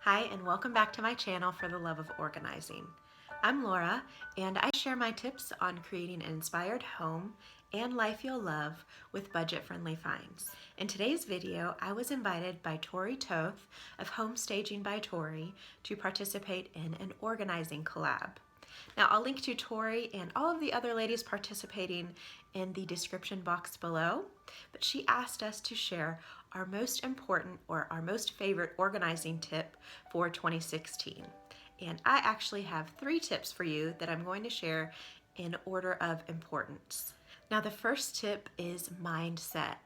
Hi, and welcome back to my channel for the love of organizing. I'm Laura, and I share my tips on creating an inspired home and life you'll love with budget-friendly finds. In today's video, I was invited by Tori of Home Staging by Tori to participate in an organizing collab. Now, I'll link to Tori and all of the other ladies participating in the description box below, but she asked us to share our most important or our most favorite organizing tip for 2016. And I actually have 3 tips for you that I'm going to share in order of importance. Now, the first tip is mindset.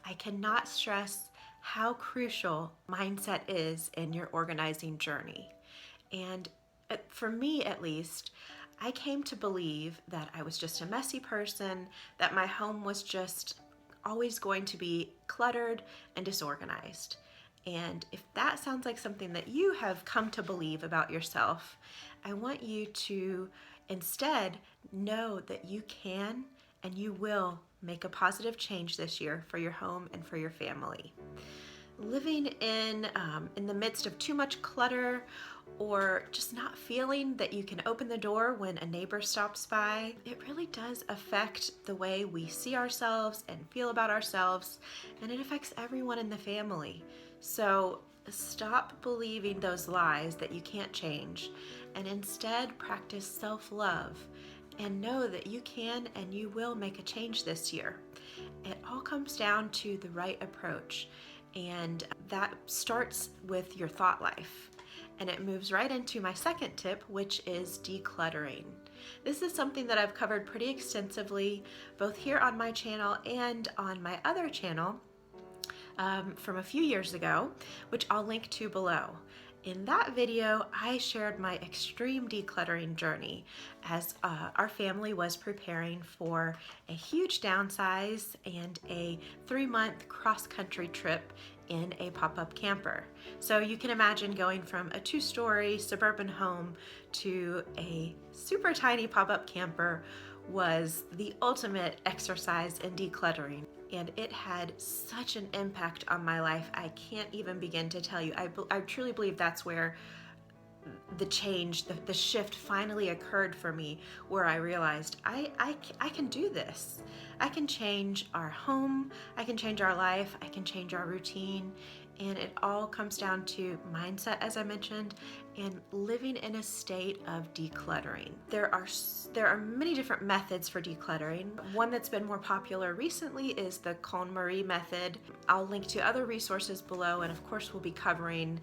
I cannot stress how crucial mindset is in your organizing journey. And for me at least, I came to believe that I was just a messy person, that my home was just always going to be cluttered and disorganized. And if that sounds like something that you have come to believe about yourself, I want you to instead know that you can and you will make a positive change this year for your home and for your family. Living in the midst of too much clutter, or just not feeling that you can open the door when a neighbor stops by, it really does affect the way we see ourselves and feel about ourselves, and it affects everyone in the family. So stop believing those lies that you can't change, and instead practice self-love and know that you can and you will make a change this year. It all comes down to the right approach, and that starts with your thought life. And it moves right into my second tip, which is decluttering. This is something that I've covered pretty extensively, both here on my channel and on my other channel from a few years ago, which I'll link to below. In that video, I shared my extreme decluttering journey as our family was preparing for a huge downsize and a 3-month cross-country trip in a pop-up camper. So you can imagine going from a 2-story suburban home to a super tiny pop-up camper was the ultimate exercise in decluttering. And it had such an impact on my life, I can't even begin to tell you. I truly believe that's where the change, the shift finally occurred for me, where I realized I can do this. I can change our home, I can change our life, I can change our routine, and it all comes down to mindset, as I mentioned, and living in a state of decluttering. There are many different methods for decluttering. One that's been more popular recently is the KonMari method. I'll link to other resources below, and of course we'll be covering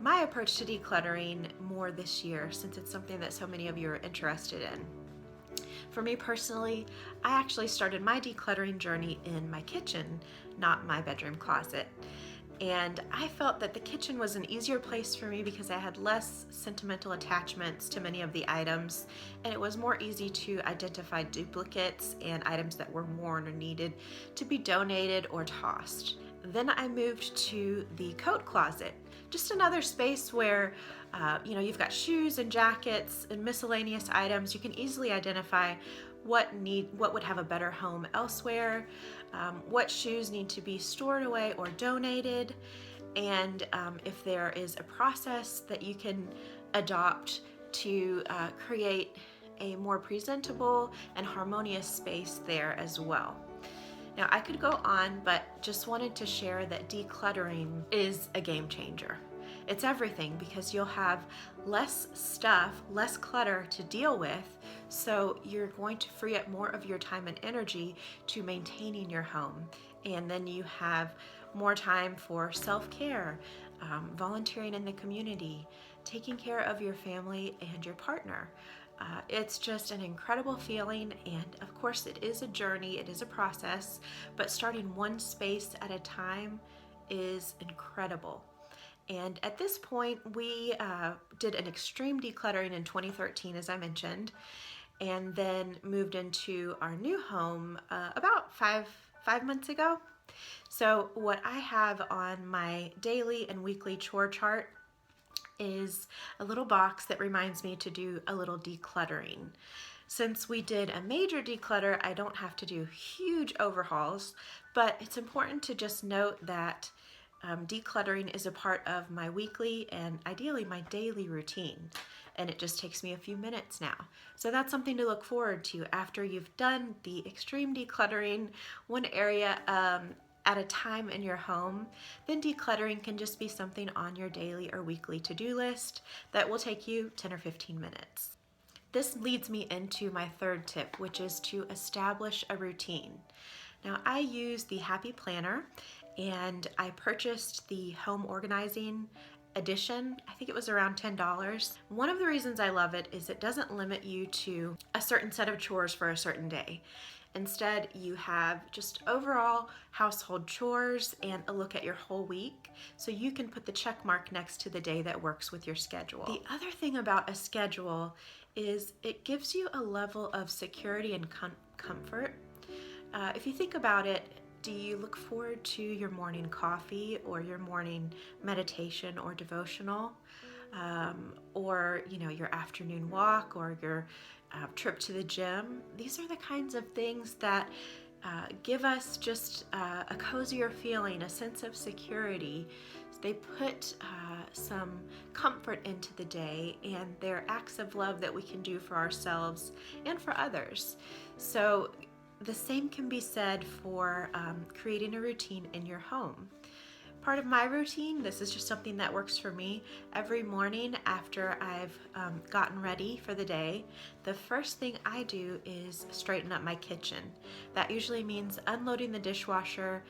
my approach to decluttering more this year, since it's something that so many of you are interested in. For me personally, I actually started my decluttering journey in my kitchen, not my bedroom closet. And I felt that the kitchen was an easier place for me because I had less sentimental attachments to many of the items, and it was more easy to identify duplicates and items that were worn or needed to be donated or tossed. Then I moved to the coat closet, just another space where you've got shoes and jackets and miscellaneous items. You can easily identify what would have a better home elsewhere, what shoes need to be stored away or donated, and if there is a process that you can adopt to create a more presentable and harmonious space there as well. Now, I could go on, but just wanted to share that decluttering is a game changer. It's everything, because you'll have less stuff, less clutter to deal with, so you're going to free up more of your time and energy to maintaining your home. And then you have more time for self-care, volunteering in the community, taking care of your family and your partner. It's just an incredible feeling, and of course it is a journey, it is a process, but starting one space at a time is incredible. And at this point, we did an extreme decluttering in 2013, as I mentioned, and then moved into our new home about five months ago. So what I have on my daily and weekly chore chart is a little box that reminds me to do a little decluttering. Since we did a major declutter, I don't have to do huge overhauls, but it's important to just note that decluttering is a part of my weekly and ideally my daily routine, and it just takes me a few minutes now. So that's something to look forward to after you've done the extreme decluttering, one area at a time in your home. Then decluttering can just be something on your daily or weekly to-do list that will take you 10 or 15 minutes. This leads me into my third tip, which is to establish a routine. Now, I use the Happy Planner, and I purchased the home organizing edition. I think it was around $10. One of the reasons I love it is it doesn't limit you to a certain set of chores for a certain day. Instead, you have just overall household chores and a look at your whole week, so you can put the check mark next to the day that works with your schedule. The other thing about a schedule is it gives you a level of security and comfort. If you think about it, do you look forward to your morning coffee or your morning meditation or devotional, or your afternoon walk or your trip to the gym? These are the kinds of things that give us just a cozier feeling, a sense of security. They put some comfort into the day, and they're acts of love that we can do for ourselves and for others. So the same can be said for creating a routine in your home. Part of my routine, this is just something that works for me, every morning after I've gotten ready for the day, the first thing I do is straighten up my kitchen. That usually means unloading the dishwasher,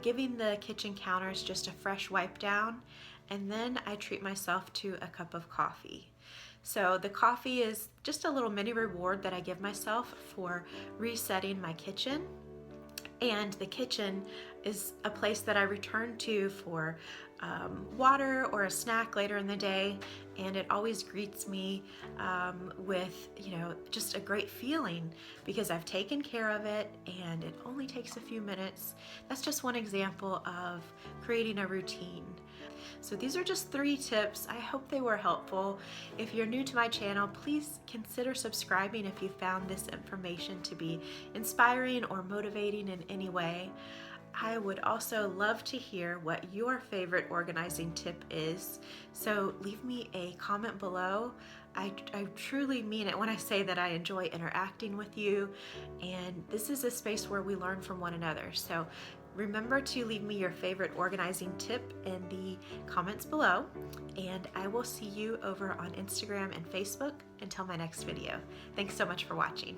giving the kitchen counters just a fresh wipe down, and then I treat myself to a cup of coffee. So the coffee is just a little mini reward that I give myself for resetting my kitchen. And the kitchen is a place that I return to for water or a snack later in the day, and it always greets me with just a great feeling because I've taken care of it and it only takes a few minutes. That's just one example of creating a routine. So these are just 3 tips. I hope they were helpful. If you're new to my channel, please consider subscribing if you found this information to be inspiring or motivating in any way. I would also love to hear what your favorite organizing tip is, so leave me a comment below. I truly mean it when I say that I enjoy interacting with you, and this is a space where we learn from one another. So remember to leave me your favorite organizing tip in the comments below, and I will see you over on Instagram and Facebook until my next video. Thanks so much for watching.